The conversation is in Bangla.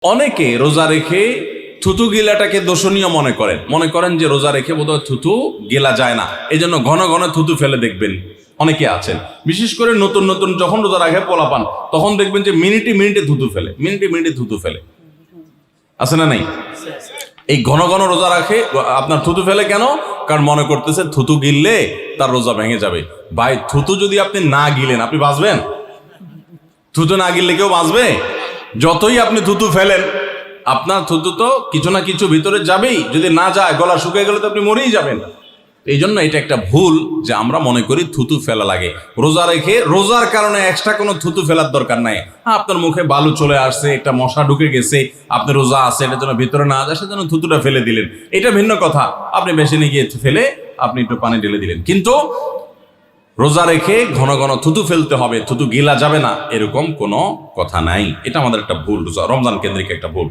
অনেকে রোজা রেখে থুতু গিলাটাকে দোষণীয় মনে করেন যে রোজা রেখে বোধহয় থুতু গেলা যায় না, এই জন্য ঘন ঘন থুতু ফেলে দেখবেন অনেকে আছেন। বিশেষ করে নতুন নতুন যখন রোজা রাখে পোলাপান, তখন দেখবেন যে মিনিটে মিনিটে থুতু ফেলে। আছে না নাই? এই ঘন ঘন রোজা রাখে আপনার থুতু ফেলে কেন? কারণ মনে করতেছে থুতু গিললে তার রোজা ভেঙে যাবে। ভাই, থুতু যদি আপনি না গিলেন আপনি বাঁচবেন? থুতু না গিললে কেউ বাঁচবে? যতই আপনি থুতু ফেলেন, আপনার থুতু তো কিছু না কিছু ভিতরে যাবেই। যদি না যায়, গলা শুকিয়ে গেলে তো আপনি মরেই যাবেন। এই জন্য এটা একটা ভুল যে আমরা মনে করি থুতু ফেলা লাগে। রোজা রেখে রোজার কারণে এক্সট্রা কোনো থুতু ফেলার দরকার নাই। আপনার মুখে বালু চলে আসছে, একটা মশা ঢুকে গেছে, আপনি রোজা আছে, এটা যেন ভিতরে না যায়, সেজন্য থুতুটা ফেলে দিলেন, এটা ভিন্ন কথা। আপনি বেসিনে গিয়ে ফেলে আপনি একটু পানি ঢেলে দিলেন। কিন্তু রোজা রেখে ঘন ঘন থুতু ফেলতে হবে, থুতু গিলা যাবে না, এরকম কোনো কথা নাই। এটা আমাদের একটা ভুল, রমজান কেন্দ্রিক একটা ভুল।